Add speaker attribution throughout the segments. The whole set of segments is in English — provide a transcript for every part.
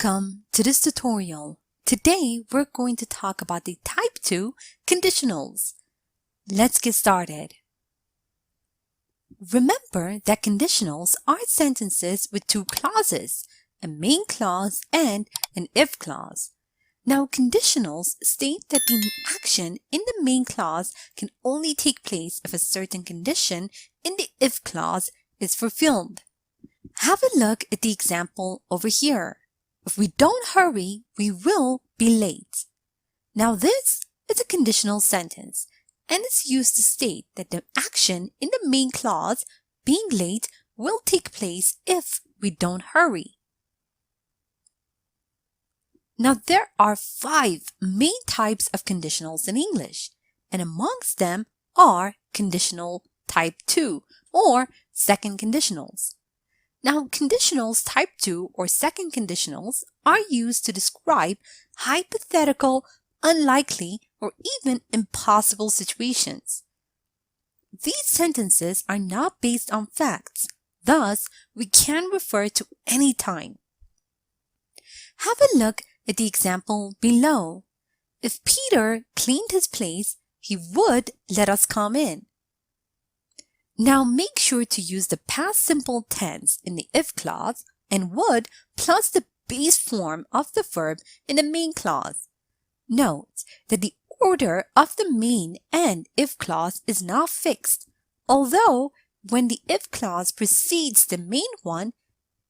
Speaker 1: Welcome to this tutorial. Today we're going to talk about the type 2 conditionals. Let's get started. Remember that conditionals are sentences with two clauses, a main clause and an if clause. Now, conditionals state that the action in the main clause can only take place if a certain condition in the if clause is fulfilled. Have a look at the example over here. If we don't hurry, we will be late. Now, this is a conditional sentence and it's used to state that the action in the main clause, being late, will take place if we don't hurry. Now, there are 5 main types of conditionals in English, and amongst them are conditional type 2 or second conditionals. Now, conditionals type 2 or second conditionals are used to describe hypothetical, unlikely, or even impossible situations. These sentences are not based on facts, thus we can refer to any time. Have a look at the example below. If Peter cleaned his place, he would let us come in. Now make sure to use the past simple tense in the if clause and would plus the base form of the verb in the main clause. Note that the order of the main and if clause is not fixed, although when the if clause precedes the main one,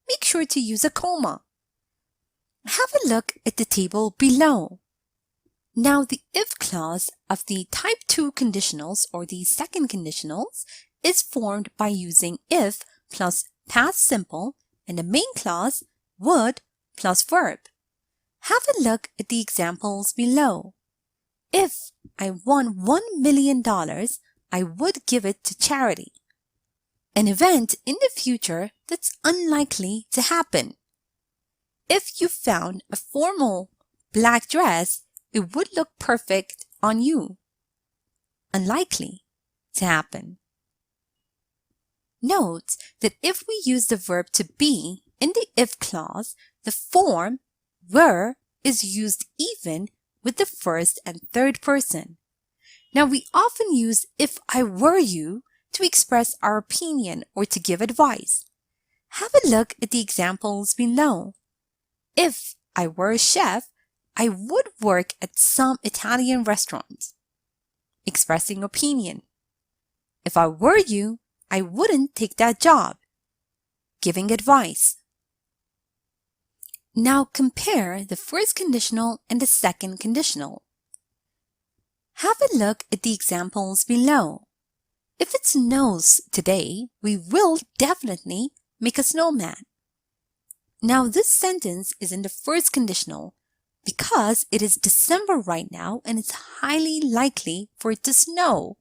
Speaker 1: make sure to use a comma. Have a look at the table below. Now, the if clause of the type 2 conditionals or the second conditionals is formed by using if plus past simple and the main clause would plus verb. Have a look at the examples below. If I won $1 million, I would give it to charity. An event in the future that's unlikely to happen. If you found a formal black dress, it would look perfect on you. Unlikely to happen. Note that if we use the verb to be in the if clause, the form were is used even with the first and third person. Now, we often use if I were you to express our opinion or to give advice. Have a look at the examples below. If I were a chef, I would work at some Italian restaurant. Expressing opinion. If I were you, I wouldn't take that job. Giving advice. Now compare the first conditional and the second conditional. Have a look at the examples below. If it snows today, we will definitely make a snowman. Now, this sentence is in the first conditional because it is December right now and it's highly likely for it to snow.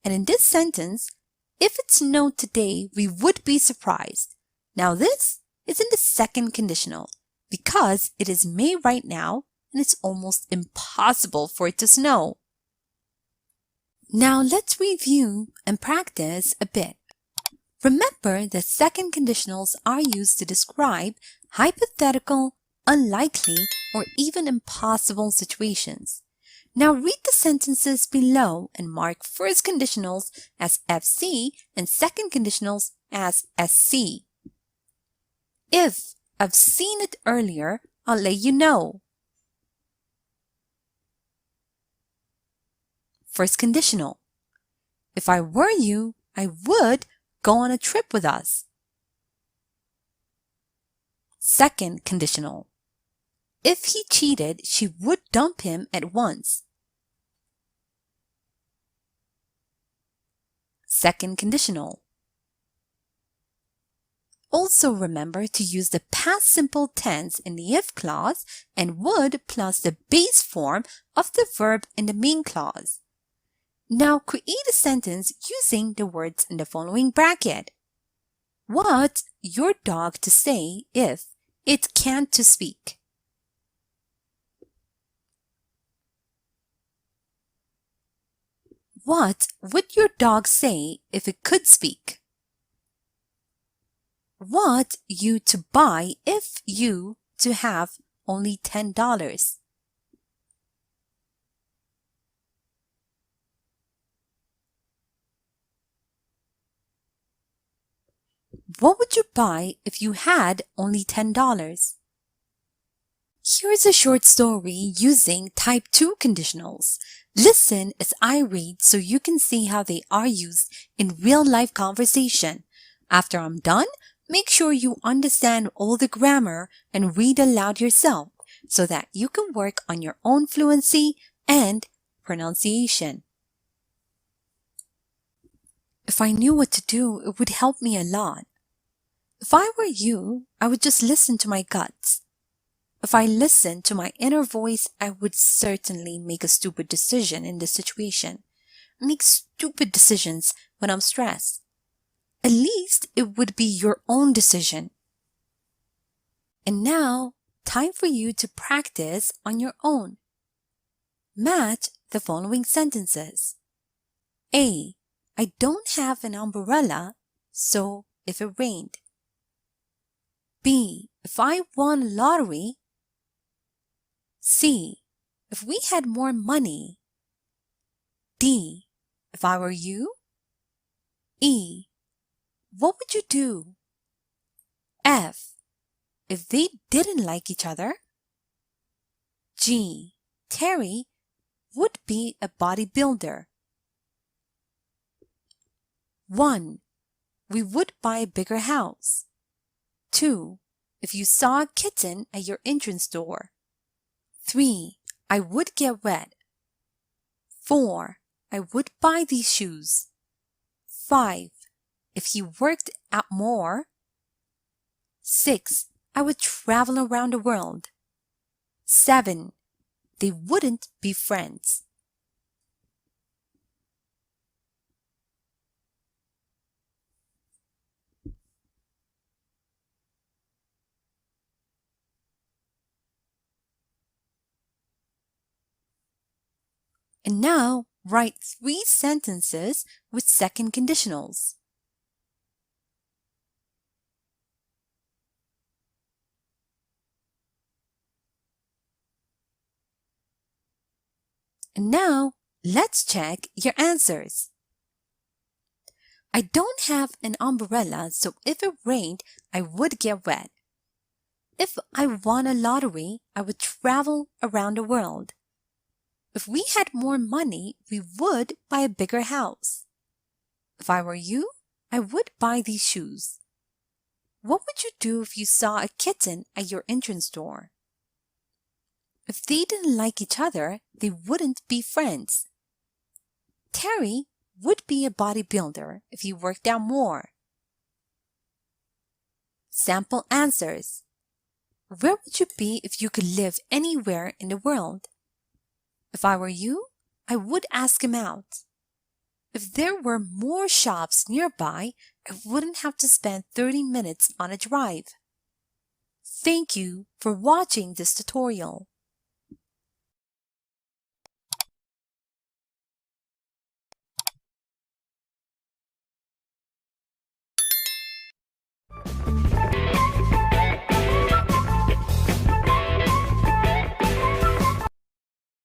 Speaker 1: And in this sentence, if it snowed today, we would be surprised. Now, this is in the second conditional because it is May right now and it's almost impossible for it to snow. Now, let's review and practice a bit. Remember that second conditionals are used to describe hypothetical, unlikely, or even impossible situations. Now read the sentences below and mark first conditionals as FC and second conditionals as SC. If I've seen it earlier, I'll let you know. First conditional. If I were you, I would go on a trip with us. Second conditional. If he cheated, she would dump him at once. Second conditional. Also remember to use the past simple tense in the if clause and would plus the base form of the verb in the main clause. Now create a sentence using the words in the following bracket. What your dog to say if it can't to speak? What would your dog say if it could speak? What you to buy if you to have only $10? What would you buy if you had only $10? Here's a short story using type 2 conditionals. Listen as I read so you can see how they are used in real-life conversation. After I'm done, make sure you understand all the grammar and read aloud yourself so that you can work on your own fluency and pronunciation. If I knew what to do, it would help me a lot. If I were you, I would just listen to my guts. If I listened to my inner voice, I would certainly make a stupid decision in this situation. I make stupid decisions when I'm stressed. At least it would be your own decision. And now, time for you to practice on your own. Match the following sentences. A. I don't have an umbrella, so if it rained. B. If I won a lottery. C. If we had more money. D. If I were you. E. What would you do? F. If they didn't like each other. G. Terry would be a bodybuilder. 1. We would buy a bigger house. 2. If you saw a kitten at your entrance door. 3. I would get wet. 4. I would buy these shoes. 5. If he worked out more. 6. I would travel around the world. 7. They wouldn't be friends. And now, write 3 sentences with second conditionals. And now, let's check your answers. I don't have an umbrella, so if it rained, I would get wet. If I won a lottery, I would travel around the world. If we had more money, we would buy a bigger house. If I were you, I would buy these shoes. What would you do if you saw a kitten at your entrance door? If they didn't like each other, they wouldn't be friends. Terry would be a bodybuilder if he worked out more. Sample answers. Where would you be if you could live anywhere in the world? If I were you, I would ask him out. If there were more shops nearby, I wouldn't have to spend 30 minutes on a drive. Thank you for watching this tutorial.